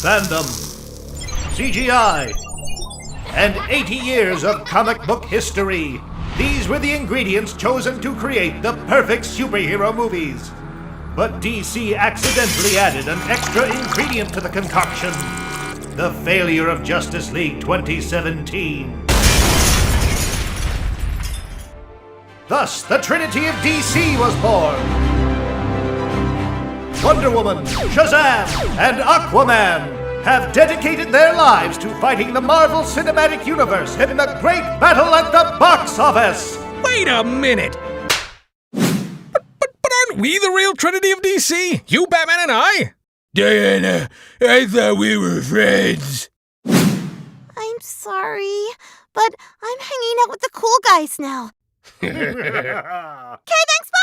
fandom, CGI, and 80 years of comic book history. These were the ingredients chosen to create the perfect superhero movies. But DC accidentally added an extra ingredient to the concoction: the failure of Justice League 2017. Thus, the Trinity of DC was born. Wonder Woman, Shazam, and Aquaman have dedicated their lives to fighting the Marvel Cinematic Universe in the great battle at the box office! Wait a minute! But aren't we the real Trinity of DC? You, Batman, and I? Diana, I thought we were friends. I'm sorry, but I'm hanging out with the cool guys now. Okay, thanks, bye!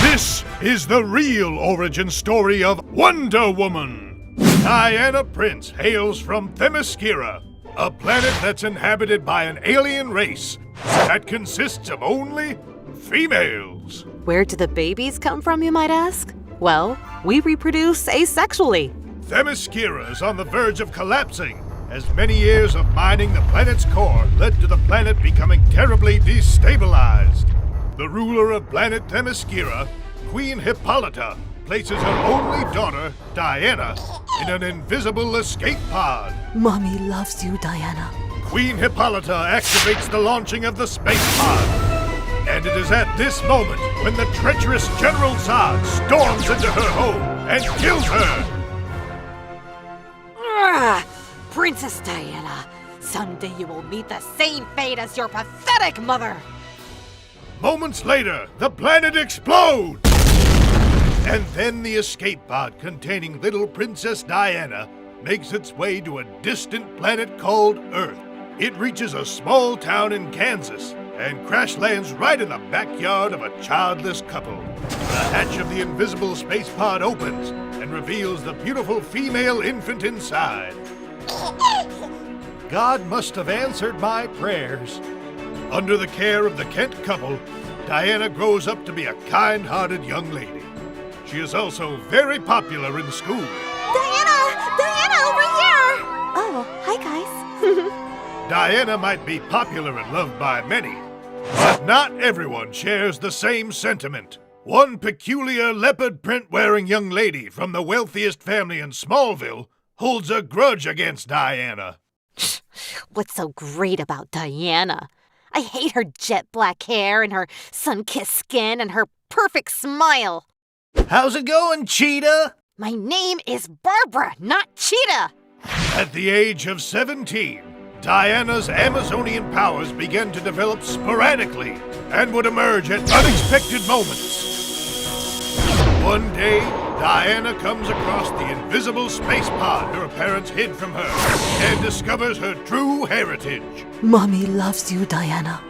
This is the real origin story of Wonder Woman. Diana Prince hails from Themyscira, a planet that's inhabited by an alien race that consists of only females. Where do the babies come from, you might ask? Well, we reproduce asexually. Themyscira is on the verge of collapsing, as many years of mining the planet's core led to the planet becoming terribly destabilized. The ruler of planet Themyscira, Queen Hippolyta, places her only daughter, Diana, in an invisible escape pod. Mommy loves you, Diana. Queen Hippolyta activates the launching of the space pod. And it is at this moment when the treacherous General Zod storms into her home and kills her. Princess Diana, someday you will meet the same fate as your pathetic mother. Moments later, the planet explodes! And then the escape pod containing little Princess Diana makes its way to a distant planet called Earth. It reaches a small town in Kansas and crash lands right in the backyard of a childless couple. The hatch of the invisible space pod opens and reveals the beautiful female infant inside. God must have answered my prayers. Under the care of the Kent couple, Diana grows up to be a kind-hearted young lady. She is also very popular in school. Diana! Diana, over here! Oh, hi, guys. Diana might be popular and loved by many, but not everyone shares the same sentiment. One peculiar leopard print-wearing young lady from the wealthiest family in Smallville holds a grudge against Diana. What's so great about Diana? I hate her jet black hair and her sun-kissed skin and her perfect smile. How's it going, Cheetah? My name is Barbara, not Cheetah. At the age of 17, Diana's Amazonian powers began to develop sporadically and would emerge at unexpected moments. One day, Diana comes across the invisible space pod her parents hid from her and discovers her true heritage. Mommy loves you, Diana.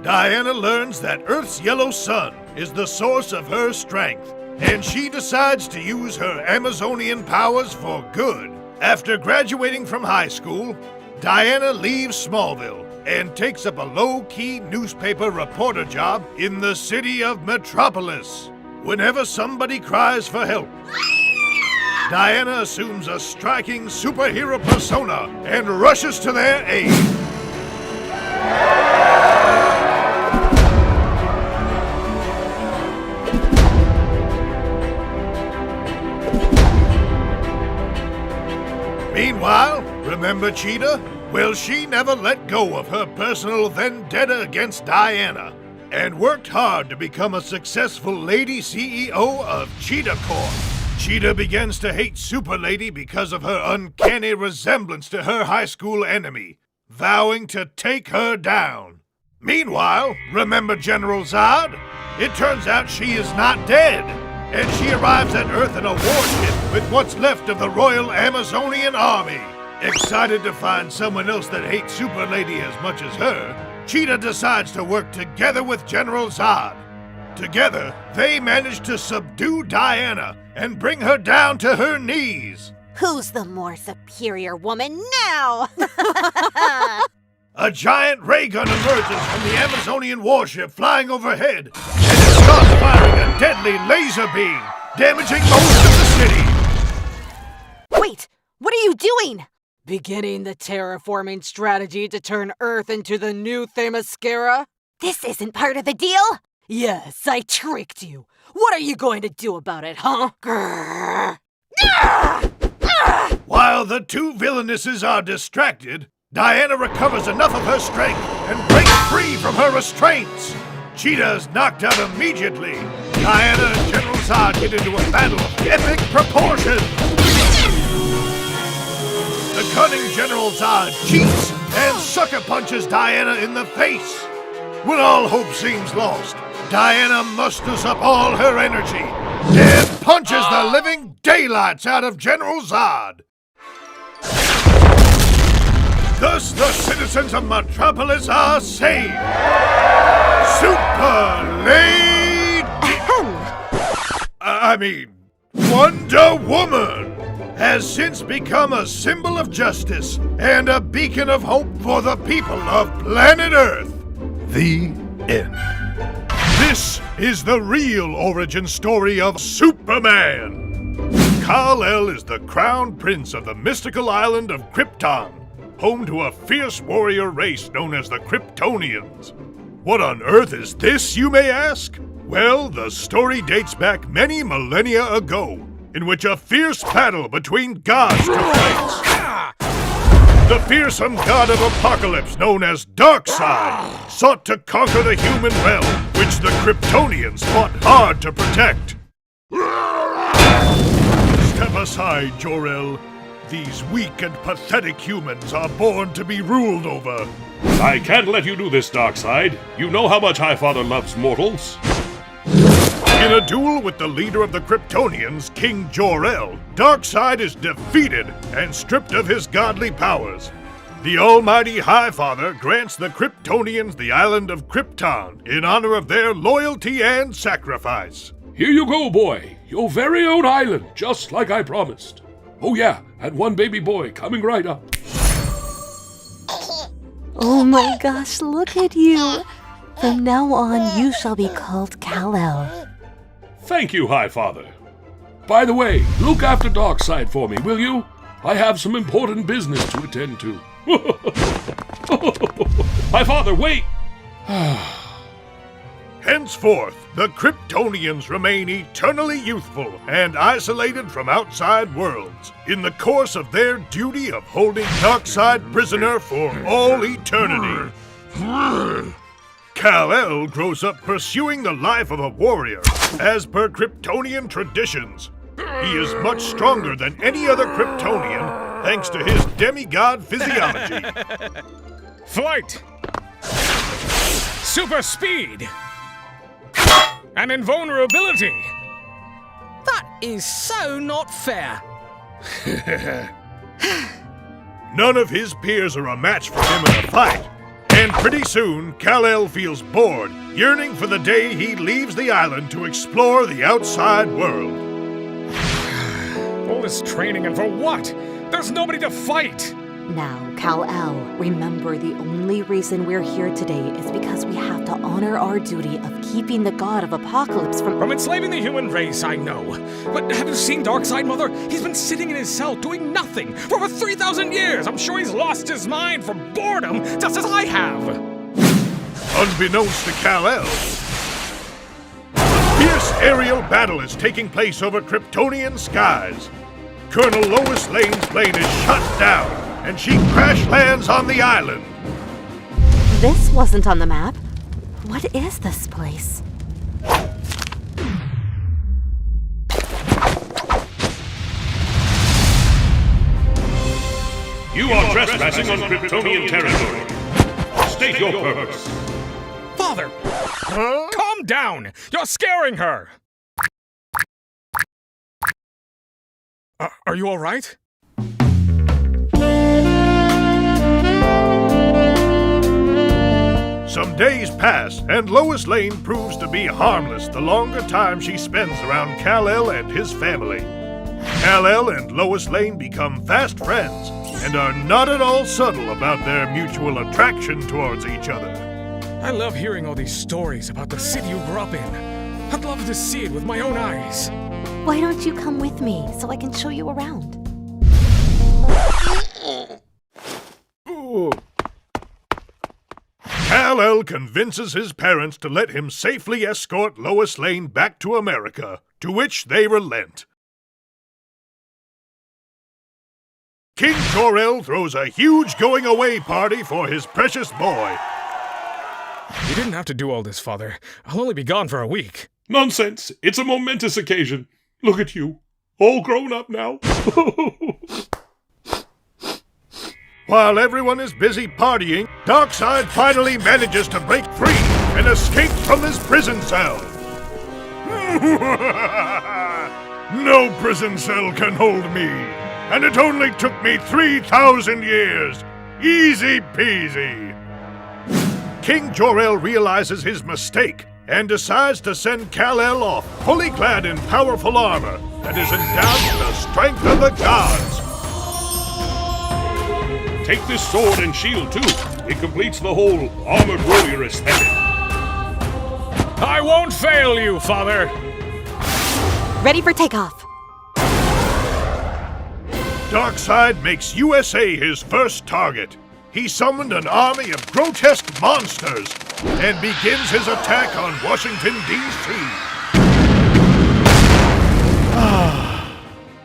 Diana learns that Earth's yellow sun is the source of her strength, and she decides to use her Amazonian powers for good. After graduating from high school, Diana leaves Smallville and takes up a low-key newspaper reporter job in the city of Metropolis. Whenever somebody cries for help, Diana assumes a striking superhero persona and rushes to their aid. Meanwhile, remember Cheetah? Well, she never let go of her personal vendetta against Diana and worked hard to become a successful lady CEO of Cheetah Corp. Cheetah begins to hate Super Lady because of her uncanny resemblance to her high school enemy, vowing to take her down. Meanwhile, remember General Zod? It turns out she is not dead, and she arrives at Earth in a warship with what's left of the Royal Amazonian Army. Excited to find someone else that hates Super Lady as much as her, Cheetah decides to work together with General Zod. Together, they manage to subdue Diana and bring her down to her knees. Who's the more superior woman now? A giant ray gun emerges from the Amazonian warship flying overhead, and it starts firing a deadly laser beam, damaging most of the city. Wait, what are you doing? Beginning the terraforming strategy to turn Earth into the new Themyscira? This isn't part of the deal? Yes, I tricked you. What are you going to do about it, huh? Grrr. While the two villainesses are distracted, Diana recovers enough of her strength and breaks free from her restraints. Cheetah is knocked out immediately. Diana and General Zod get into a battle of epic proportions. The cunning General Zod cheats and sucker punches Diana in the face. When all hope seems lost, Diana musters up all her energy and punches the living daylights out of General Zod. Thus, the citizens of Metropolis are saved. Super Lady... Wonder Woman has since become a symbol of justice and a beacon of hope for the people of planet Earth. The end. This is the real origin story of Superman. Kal-El is the crown prince of the mystical island of Krypton, home to a fierce warrior race known as the Kryptonians. What on earth is this, you may ask? Well, the story dates back many millennia ago, in which a fierce battle between gods took place. The fearsome god of apocalypse, known as Darkseid, sought to conquer the human realm, which the Kryptonians fought hard to protect. Step aside, Jor-El. These weak and pathetic humans are born to be ruled over. I can't let you do this, Darkseid. You know how much Highfather loves mortals. In a duel with the leader of the Kryptonians, King Jor-El, Darkseid is defeated and stripped of his godly powers. The almighty Highfather grants the Kryptonians the island of Krypton in honor of their loyalty and sacrifice. Here you go, boy. Your very own island, just like I promised. Oh yeah, and one baby boy coming right up. Oh my gosh, look at you. From now on, you shall be called Kal-El. Thank you, Highfather. By the way, look after Darkseid for me, will you? I have some important business to attend to. Highfather, wait! Henceforth, the Kryptonians remain eternally youthful and isolated from outside worlds, in the course of their duty of holding Darkseid prisoner for all eternity. Kal-El grows up pursuing the life of a warrior, as per Kryptonian traditions. He is much stronger than any other Kryptonian, thanks to his demigod physiology. Flight! Super speed! And invulnerability! That is so not fair. None of his peers are a match for him in a fight. And pretty soon, Kal-El feels bored, yearning for the day he leaves the island to explore the outside world. All this training and for what? There's nobody to fight! Now, Kal-El, remember the only reason we're here today is because we have to honor our duty of keeping the god of apocalypse From enslaving the human race, I know. But have you seen Darkseid, Mother? He's been sitting in his cell doing nothing for over 3,000 years. I'm sure he's lost his mind from boredom, just as I have. Unbeknownst to Kal-El, a fierce aerial battle is taking place over Kryptonian skies. Colonel Lois Lane's plane is shot down, and she crash lands on the island. This wasn't on the map. What is this place? You are trespassing on Kryptonian territory. State your purpose. Father! Calm down! You're scaring her! Are you all right? Some days pass, and Lois Lane proves to be harmless the longer time she spends around Kal-El and his family. Kal-El and Lois Lane become fast friends, and are not at all subtle about their mutual attraction towards each other. I love hearing all these stories about the city you grew up in. I'd love to see it with my own eyes. Why don't you come with me so I can show you around? Kal-El convinces his parents to let him safely escort Lois Lane back to America, to which they relent. King Jor-El throws a huge going-away party for his precious boy. You didn't have to do all this, Father. I'll only be gone for a week. Nonsense! It's a momentous occasion. Look at you, all grown up now. While everyone is busy partying, Darkseid finally manages to break free and escape from his prison cell. No prison cell can hold me, and it only took me 3,000 years. Easy peasy. King Jor-El realizes his mistake and decides to send Kal-El off, fully clad in powerful armor that is endowed with the strength of the gods. Take this sword and shield, too. It completes the whole armored warrior aesthetic. I won't fail you, Father! Ready for takeoff. Darkseid makes USA his first target. He summoned an army of grotesque monsters and begins his attack on Washington, D.C.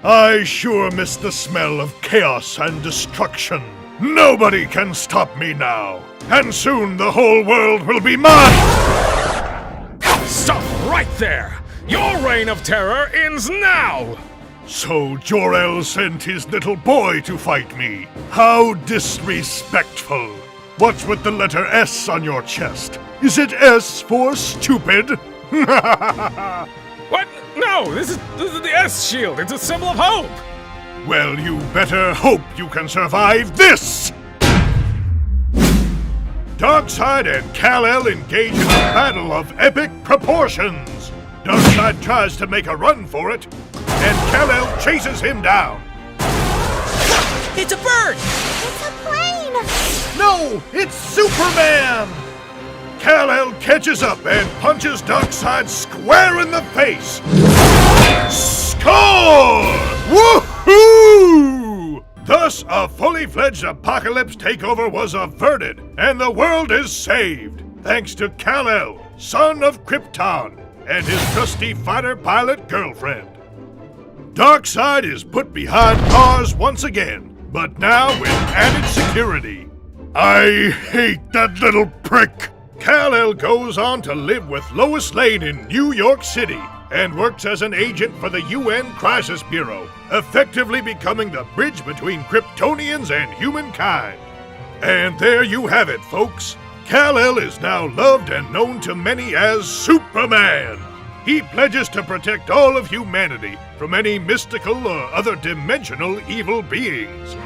I sure miss the smell of chaos and destruction. Nobody can stop me now, and soon the whole world will be mine! Stop right there! Your reign of terror ends now! So Jor-El sent his little boy to fight me. How disrespectful. What's with the letter S on your chest? Is it S for stupid? What? No, this is the S shield. It's a symbol of hope. Well, you better hope you can survive this! Darkseid and Kal-El engage in a battle of epic proportions. Darkseid tries to make a run for it, and Kal-El chases him down. It's a bird! It's a plane! No, it's Superman! Kal-El catches up and punches Darkseid square in the face. Score! Woohoo! Thus, a fully fledged apocalypse takeover was averted, and the world is saved, thanks to Kal-El, son of Krypton, and his trusty fighter pilot girlfriend. Darkseid is put behind bars once again, but now with added security. I hate that little prick! Kal-El goes on to live with Lois Lane in New York City and works as an agent for the UN Crisis Bureau, effectively becoming the bridge between Kryptonians and humankind. And there you have it, folks. Kal-El is now loved and known to many as Superman. He pledges to protect all of humanity from any mystical or other dimensional evil beings.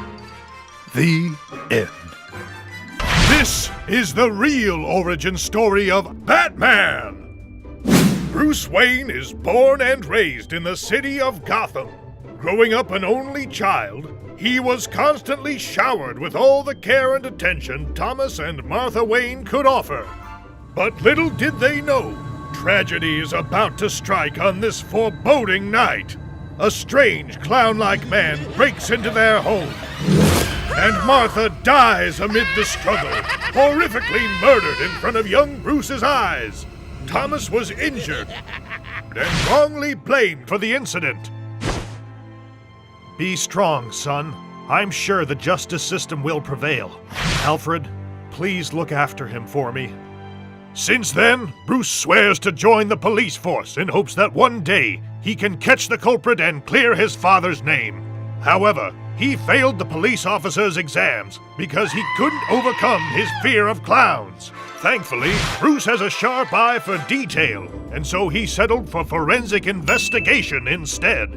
The end. This is the real origin story of Batman! Bruce Wayne is born and raised in the city of Gotham. Growing up an only child, he was constantly showered with all the care and attention Thomas and Martha Wayne could offer. But little did they know, tragedy is about to strike on this foreboding night. A strange, clown-like man breaks into their home, and Martha dies amid the struggle, horrifically murdered in front of young Bruce's eyes. Thomas was injured and wrongly blamed for the incident. Be strong, son. I'm sure the justice system will prevail. Alfred, please look after him for me. Since then, Bruce swears to join the police force in hopes that one day he can catch the culprit and clear his father's name. However, he failed the police officer's exams because he couldn't overcome his fear of clowns. Thankfully, Bruce has a sharp eye for detail, and so he settled for forensic investigation instead.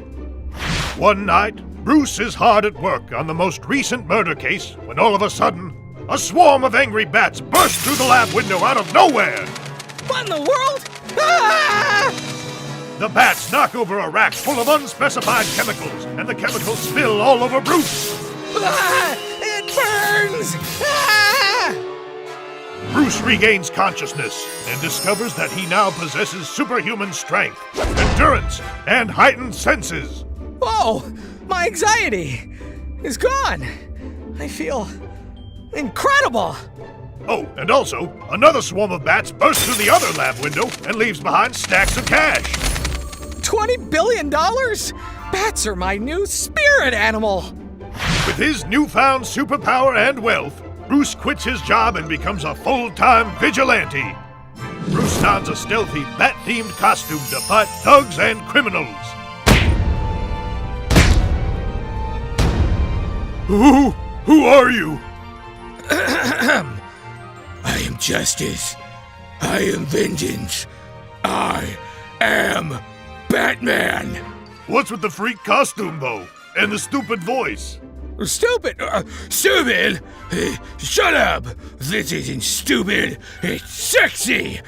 One night, Bruce is hard at work on the most recent murder case when all of a sudden, a swarm of angry bats burst through the lab window out of nowhere. What in the world? Ah! The bats knock over a rack full of unspecified chemicals, and the chemicals spill all over Bruce. Ah! It burns! Ah! Bruce regains consciousness and discovers that he now possesses superhuman strength, endurance, and heightened senses. Whoa! My anxiety is gone. I feel incredible. Oh, and also, another swarm of bats bursts through the other lab window and leaves behind stacks of cash. $20 billion? Bats are my new spirit animal. With his newfound superpower and wealth, Bruce quits his job and becomes a full-time vigilante. Bruce dons a stealthy bat-themed costume to fight thugs and criminals. Who are you? I am justice. I am vengeance. I am Batman. What's with the freak costume, though? And the stupid voice? Stupid? Stupid? Shut up! This isn't stupid. It's sexy.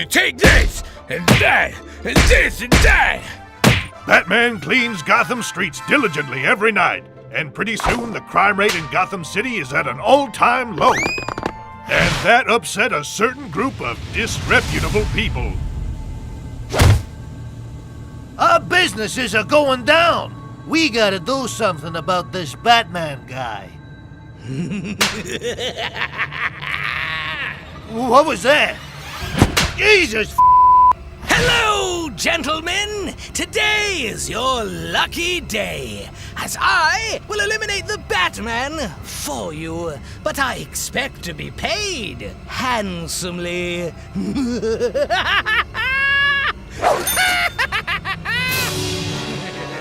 Take this, and that, and this, and that. Batman cleans Gotham streets diligently every night, and pretty soon the crime rate in Gotham City is at an all-time low. And that upset a certain group of disreputable people. Our businesses are going down. We gotta do something about this Batman guy. What was that? Jesus! Hello, gentlemen! Today is your lucky day, as I will eliminate the Batman for you. But I expect to be paid handsomely.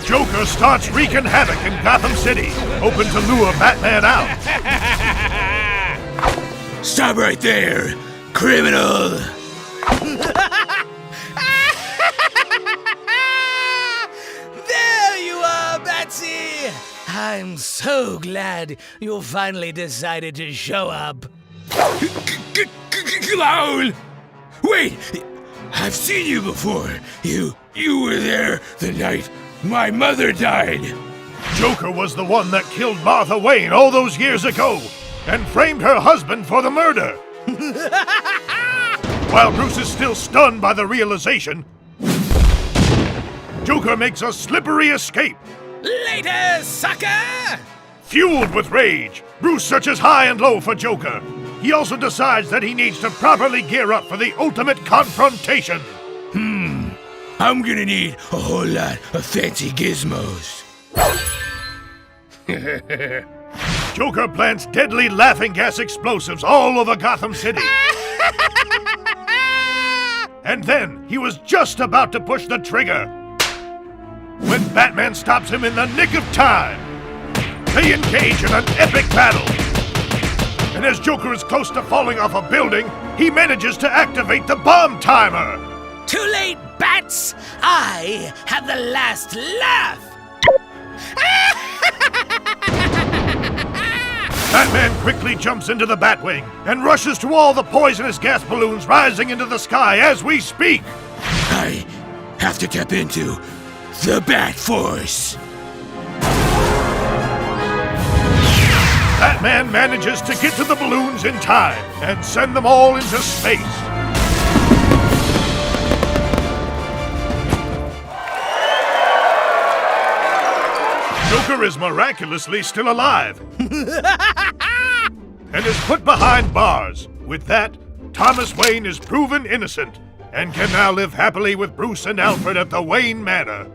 Joker starts wreaking havoc in Gotham City, hoping to lure Batman out. Stop right there, criminal. There you are, Batsy! I'm so glad you finally decided to show up. Clown! Wait! I've seen you before. You were there the night my mother died. Joker was the one that killed Martha Wayne all those years ago and framed her husband for the murder. While Bruce is still stunned by the realization, Joker makes a slippery escape. Later, sucker! Fueled with rage, Bruce searches high and low for Joker. He also decides that he needs to properly gear up for the ultimate confrontation. I'm gonna need a whole lot of fancy gizmos. Joker plants deadly laughing gas explosives all over Gotham City. And then he was just about to push the trigger when Batman stops him in the nick of time. They engage in an epic battle. And as Joker is close to falling off a building, he manages to activate the bomb timer. Too late, Bats! I have the last laugh! Batman quickly jumps into the Batwing and rushes to all the poisonous gas balloons rising into the sky as we speak. I have to tap into the Bat Force. Batman manages to get to the balloons in time and send them all into space. Joker is miraculously still alive and is put behind bars. With that, Thomas Wayne is proven innocent and can now live happily with Bruce and Alfred at the Wayne Manor.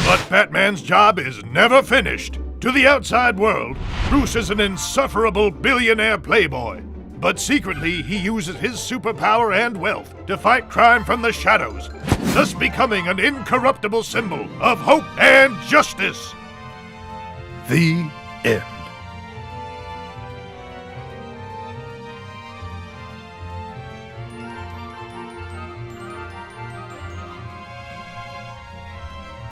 But Batman's job is never finished. To the outside world, Bruce is an insufferable billionaire playboy. But secretly, he uses his superpower and wealth to fight crime from the shadows, thus becoming an incorruptible symbol of hope and justice. The end.